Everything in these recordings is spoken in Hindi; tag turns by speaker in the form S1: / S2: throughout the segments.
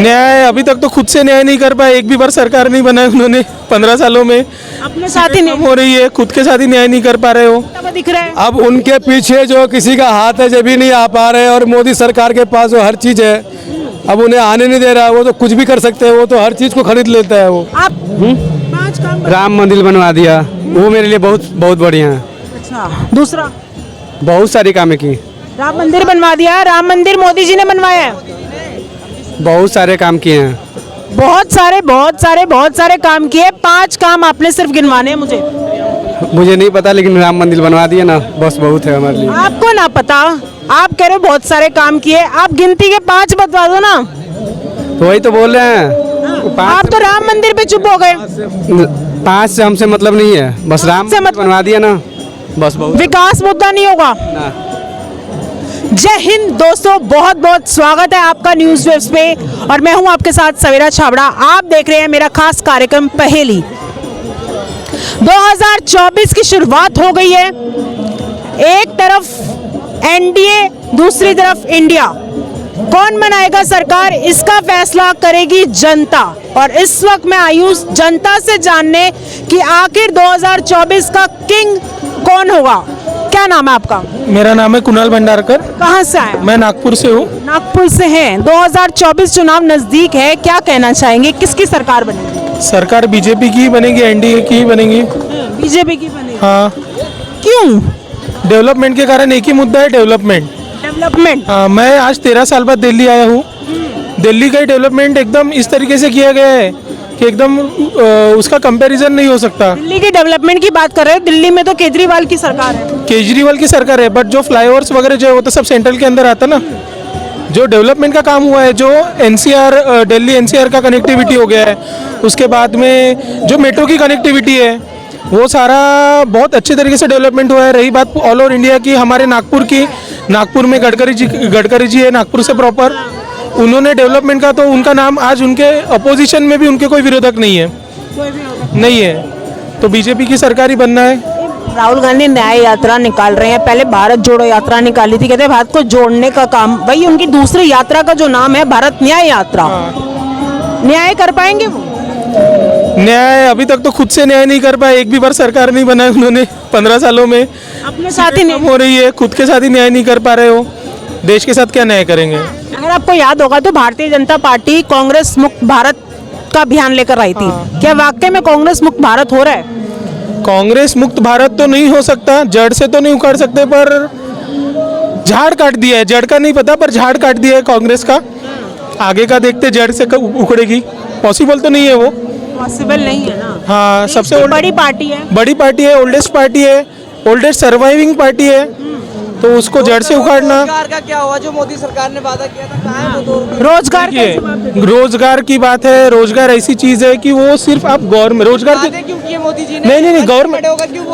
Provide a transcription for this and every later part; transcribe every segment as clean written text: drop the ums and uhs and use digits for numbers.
S1: न्याय अभी तक तो खुद से न्याय नहीं कर पाए, एक भी बार सरकार नहीं बनाई उन्होंने 15 सालों में।
S2: अपने साथ ही
S1: हो रही है, खुद के साथ ही न्याय नहीं कर पा रहे हो।
S2: नहीं दिख रहा है।
S3: अब उनके पीछे जो किसी का हाथ है जब भी नहीं आ पा रहे, और मोदी सरकार के पास जो हर चीज है अब उन्हें आने नहीं दे रहा है। वो तो कुछ भी कर सकते हैं, वो तो हर चीज को खरीद लेता है वो।
S2: आप 5 काम
S3: राम मंदिर बनवा दिया, वो मेरे लिए बहुत बहुत बढ़िया है।
S2: अच्छा, दूसरा
S3: बहुत सारी कामें की,
S2: राम मंदिर बनवा दिया। राम मंदिर मोदी जी ने बनवाया है।
S3: बहुत सारे काम किए हैं।
S2: बहुत सारे काम किए। 5 काम आपने सिर्फ गिनवाने हैं
S3: मुझे नहीं पता, लेकिन राम मंदिर बनवा दिया ना, बस बहुत है हमारे लिए।
S2: आपको ना पता, आप कह रहे हो बहुत सारे काम किए, आप गिनती के 5 बता दो ना।
S3: तो वही तो बोल रहे हैं,
S2: आप तो राम मंदिर पे चुप हो गए।
S3: 5 से हमसे मतलब नहीं है, बस राम
S2: से
S3: मंदिर बनवा दिया ना, बस बहुत।
S2: विकास मुद्दा नहीं होगा। जय हिंद दोस्तों, बहुत बहुत स्वागत है आपका न्यूज़ वेव्स पे, और मैं हूं आपके साथ सवेरा छाबड़ा। आप देख रहे हैं मेरा खास कार्यक्रम पहेली। 2024 की शुरुआत हो गई है। एक तरफ एनडीए, दूसरी तरफ इंडिया। कौन बनाएगा सरकार, इसका फैसला करेगी जनता। और इस वक्त मैं आई हूं जनता से जानने कि आखिर 2024 का किंग कौन होगा। क्या नाम है आपका?
S1: मेरा नाम है कुणाल भंडारकर।
S2: कहाँ से आए?
S1: मैं नागपुर से हूँ।
S2: नागपुर से हैं। 2024 चुनाव नजदीक है, क्या कहना चाहेंगे, किसकी सरकार बनेगी?
S1: सरकार बीजेपी की ही बनेगी, एनडीए की ही बनेगी।
S2: बीजेपी की बनेगी।
S1: हाँ,
S2: क्यों?
S1: डेवलपमेंट के कारण एक ही मुद्दा है, डेवलपमेंट।
S2: डेवलपमेंट।
S1: हाँ, मैं आज 13 साल बाद दिल्ली आया हूँ। दिल्ली का डेवलपमेंट एकदम इस तरीके से किया गया है कि एकदम उसका कंपैरिजन नहीं हो सकता।
S2: दिल्ली की डेवलपमेंट की बात कर रहे हैं, दिल्ली में तो केजरीवाल की सरकार है।
S1: केजरीवाल की सरकार है, बट जो फ्लाईओवर्स वगैरह जो है वो तो सब सेंट्रल के अंदर आता ना। जो डेवलपमेंट का काम हुआ है, जो एनसीआर, दिल्ली एनसीआर का कनेक्टिविटी हो गया है, उसके बाद में जो मेट्रो की कनेक्टिविटी है, वो सारा बहुत अच्छे तरीके से डेवलपमेंट हुआ है। रही बात ऑल ओवर इंडिया की, हमारे नागपुर की, नागपुर में गडकरी जी है, नागपुर से प्रॉपर। उन्होंने डेवलपमेंट का, तो उनका नाम आज उनके अपोजिशन में भी उनके कोई विरोधक नहीं है, नहीं है। तो बीजेपी की सरकार ही बनना है।
S2: राहुल गांधी न्याय यात्रा निकाल रहे हैं। पहले भारत जोड़ो यात्रा निकाली थी, कहते हैं भारत को जोड़ने का काम। भाई उनकी दूसरी यात्रा का जो नाम है भारत न्याय यात्रा। न्याय कर पाएंगे वो?
S1: न्याय अभी तक तो खुद से न्याय नहीं कर पाए, एक भी बार सरकार नहीं बनाई उन्होंने 15 सालों में।
S2: अपने साथ ही नहीं
S1: हो रही है, खुद के साथ ही न्याय नहीं कर पा रहे हो, देश के साथ क्या न्याय करेंगे।
S2: अगर आपको याद होगा तो भारतीय जनता पार्टी कांग्रेस मुक्त भारत का अभियान लेकर आई थी। क्या वाकई में कांग्रेस मुक्त भारत हो रहा है?
S1: कांग्रेस मुक्त भारत तो नहीं हो सकता, जड़ से तो नहीं उखाड़ सकते, पर झाड़ काट दिया है। जड़ का नहीं पता, पर झाड़ काट दिया है कांग्रेस का। आगे का देखते, जड़ से कब उखड़ेगी, पॉसिबल तो नहीं है वो।
S2: पॉसिबल नहीं है ना।
S1: हाँ, सबसे
S2: बड़ी पार्टी है,
S1: बड़ी पार्टी है, ओल्डेस्ट पार्टी है, ओल्डेस्ट सर्वाइविंग पार्टी है, तो उसको जड़ से उखाड़ना।
S4: रोजगार का क्या हुआ जो मोदी सरकार ने वादा किया था, कहाँ है वो 2 रुपये?
S1: रोजगार की बात है। रोजगार ऐसी चीज है कि वो सिर्फ आप गवर्नमेंट रोजगार
S4: वादे क्यों किए मोदी जी ने?
S1: नहीं गवर्नमेंट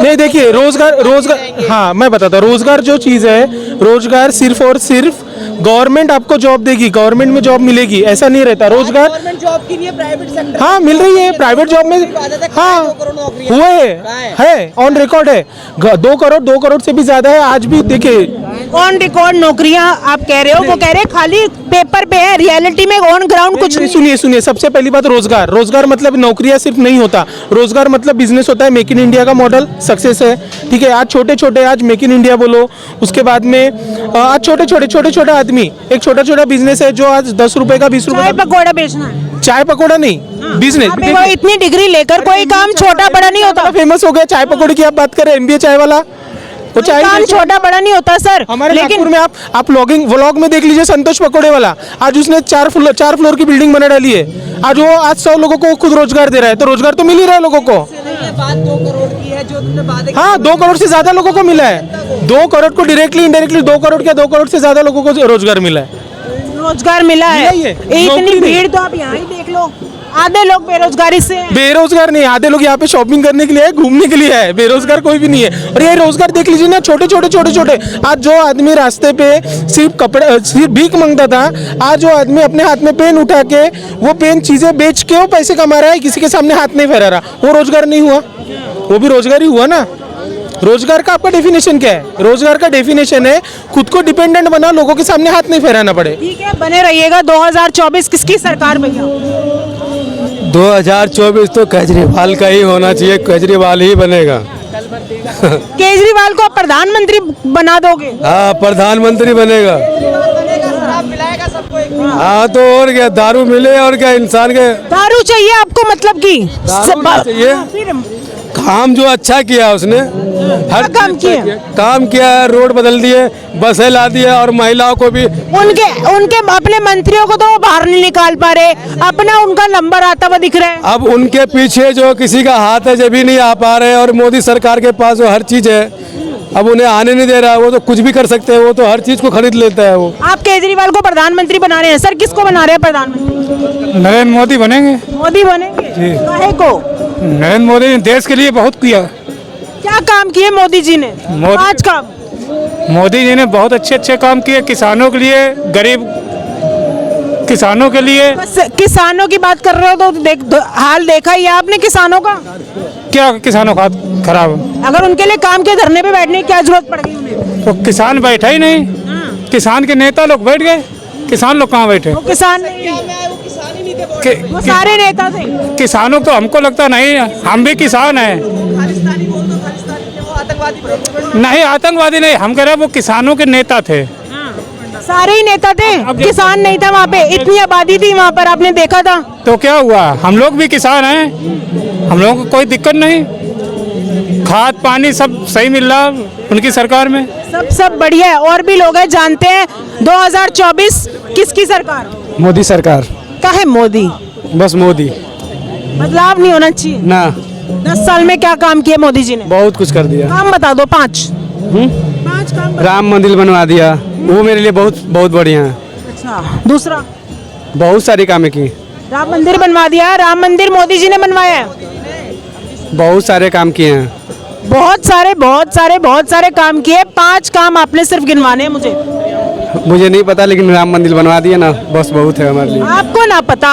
S1: नहीं। देखिए, रोजगार हाँ, मैं बताता हूँ। रोजगार जो चीज है, रोजगार सिर्फ और सिर्फ गवर्नमेंट आपको जॉब देगी, गवर्नमेंट में जॉब मिलेगी, ऐसा नहीं रहता। रोजगार
S4: गवर्नमेंट जॉब की नहीं है, प्राइवेट सेक्टर।
S1: हाँ, मिल रही है प्राइवेट जॉब में। हाँ, हुआ है ऑन रिकॉर्ड है। 2 करोड़ से भी ज्यादा है आज भी। देखिए,
S2: ऑन रिकॉर्ड नौकरियां आप कह रहे हो, वो कह रहे हैं खाली पेपर पे है, रियलिटी में ऑन ग्राउंड कुछ नहीं।
S1: सुनिए, सबसे पहली बात, रोजगार मतलब नौकरियां सिर्फ नहीं होता। रोजगार मतलब बिजनेस होता है। मेक इन इंडिया का मॉडल सक्सेस है, ठीक है। आज छोटे आज मेक इन इंडिया बोलो, उसके बाद में आज छोटे आदमी, एक छोटा बिजनेस है जो आज 10 रुपए का, 20 रुपए
S2: चाय पकौड़ा बेचना है।
S1: चाय पकौड़ा नहीं, बिजनेस।
S2: इतनी डिग्री लेकर कोई काम छोटा बड़ा नहीं होता।
S1: फेमस हो गया चाय पकौड़े की आप बात करें, MBA चाय वाला, वो चाय
S2: काम छोटा बड़ा नहीं होता सर।
S1: हमारे नागपुर में आप व्लॉग में देख लीजिए, संतोष पकौड़े वाला आज उसने 4 फ्लोर की बिल्डिंग बना डाली है। आज वो 100 लोगों को खुद रोजगार दे रहा है, तो रोजगार तो मिल ही रहा है लोगों को।
S4: बात 2 करोड़ की है जो तुमने वादे।
S1: हाँ, 2 करोड़ से ज्यादा लोगों को मिला है। 2 करोड़ को डायरेक्टली इनडायरेक्टली 2 करोड़ से ज्यादा लोगों को रोजगार मिला है।
S2: रोजगार मिला है। इतनी भीड़ तो आप यहाँ ही देख लो, आधे लोग बेरोजगारी से हैं।
S1: बेरोजगार नहीं, आधे लोग यहाँ पे शॉपिंग करने के लिए है, घूमने के लिए है। बेरोजगार कोई भी नहीं है। और ये रोजगार देख लीजिए ना, छोटे। आज जो आदमी रास्ते पे सिर्फ भीख मांगता था, आज जो आदमी अपने हाथ में पेन उठा के वो पेन चीजें बेच के वो पैसे कमा रहा है, किसी के सामने हाथ नहीं फैला रहा, वो रोजगार नहीं हुआ? वो भी रोजगार ही हुआ ना। रोजगार का आपका डेफिनेशन क्या है? रोजगार का डेफिनेशन है खुद को डिपेंडेंट बना, लोगों के सामने हाथ नहीं फहराना पड़े।
S2: ठीक है, बने रहिएगा। 2024 किसकी सरकार भैया?
S3: 2024 तो केजरीवाल का ही होना चाहिए, केजरीवाल ही बनेगा।
S2: केजरीवाल को आप प्रधानमंत्री बना दोगे?
S3: हाँ, प्रधानमंत्री बनेगा।
S4: शराब पिलाएगा सबको एक बार।
S3: हाँ तो और क्या, दारू मिले और क्या इंसान के।
S2: दारू चाहिए आपको, मतलब की
S3: दारू नहीं चाहिए।
S2: फिर
S3: काम जो अच्छा किया उसने, हर
S2: काम
S3: चीज़
S2: किया?
S3: काम किया है, रोड बदल दिए, बसें ला दिए और महिलाओं को भी।
S2: उनके अपने मंत्रियों को तो वो बाहर नहीं निकाल पा रहे, अपना उनका नंबर आता हुआ दिख रहा है।
S3: अब उनके पीछे जो किसी का हाथ है जब भी नहीं आ पा रहे, और मोदी सरकार के पास जो हर चीज़ है, अब उन्हें आने नहीं दे रहा है। वो तो कुछ भी कर सकते हैं, वो तो हर चीज़ को खरीद लेता है वो।
S2: आप केजरीवाल को प्रधानमंत्री बना रहे हैं सर, किसको बना रहे हैं प्रधानमंत्री?
S3: नरेंद्र मोदी बनेंगे।
S2: मोदी बनेंगे? काहे को?
S3: नरेंद्र मोदी ने देश के लिए बहुत किया।
S2: क्या काम किए मोदी जी ने? पांच काम।
S3: मोदी जी ने बहुत अच्छे काम किए, किसानों के लिए, गरीब किसानों के लिए।
S2: बस किसानों की बात कर रहे हो तो हाल देखा ही है आपने किसानों का।
S3: क्या किसानों का खराब?
S2: अगर उनके लिए काम के धरने पे बैठने की क्या जरूरत पड़ गई उन्हें?
S3: तो किसान बैठा ही नहीं, किसान के नेता लोग बैठ गए, किसान लोग कहाँ बैठे?
S2: वो किसान नहीं,
S4: वो किसान ही नहीं थे।
S2: वो सारे नेता थे।
S3: किसानों को हमको लगता नहीं, हम भी किसान हैं।
S4: खालिस्तानी बोल दो, खालिस्तानी थे, वो आतंकवादी बोल।
S3: नहीं, आतंकवादी नहीं, हम कह रहे हैं वो किसानों के नेता थे।
S2: सारे ही नेता थे, किसान नहीं था वहाँ पे। इतनी आबादी थी वहाँ पर, आपने देखा था।
S3: तो क्या हुआ, हम लोग भी किसान हैं, हम लोगों को कोई दिक्कत नहीं, खाद पानी सब सही मिल रहा उनकी सरकार में।
S2: सब बढ़िया है। और भी लोग हैं, जानते हैं 2024 किसकी सरकार?
S3: मोदी सरकार।
S2: का है मोदी?
S3: बस मोदी।
S2: बदलाव नहीं होना चाहिए?
S3: ना,
S2: 10 साल में क्या काम किया मोदी जी ने?
S3: बहुत कुछ कर दिया।
S2: काम बता दो, 5 काम बता-
S3: राम मंदिर बनवा दिया, वो मेरे लिए बहुत बहुत बढ़िया है।
S2: अच्छा, दूसरा?
S3: बहुत सारी कामें की,
S2: राम मंदिर बनवा दिया। राम मंदिर मोदी जी ने बनवाया है?
S3: बहुत सारे काम किए हैं।
S2: बहुत सारे काम किए। 5 काम आपने सिर्फ गिनवाने हैं मुझे।
S3: मुझे नहीं पता, लेकिन राम मंदिर बनवा दिया ना, बस बहुत है हमारे लिए।
S2: आपको ना पता,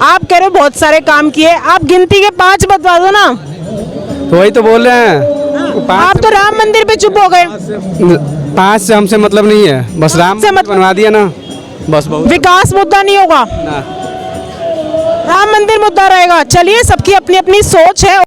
S2: आप कह रहे हो बहुत सारे काम किए, आप गिनती के 5 बतवा दो ना।
S3: तो वही तो बोल रहे हैं,
S2: आप तो राम मंदिर पे चुप हो गए।
S3: 5 से हमसे मतलब नहीं है, बस राम
S2: से मतलब-
S3: बनवा दिया ना, बस बहुत।
S2: विकास मुद्दा नहीं होगा,
S3: ना।
S2: राम मंदिर मुद्दा रहेगा। चलिए, सबकी अपनी अपनी सोच है।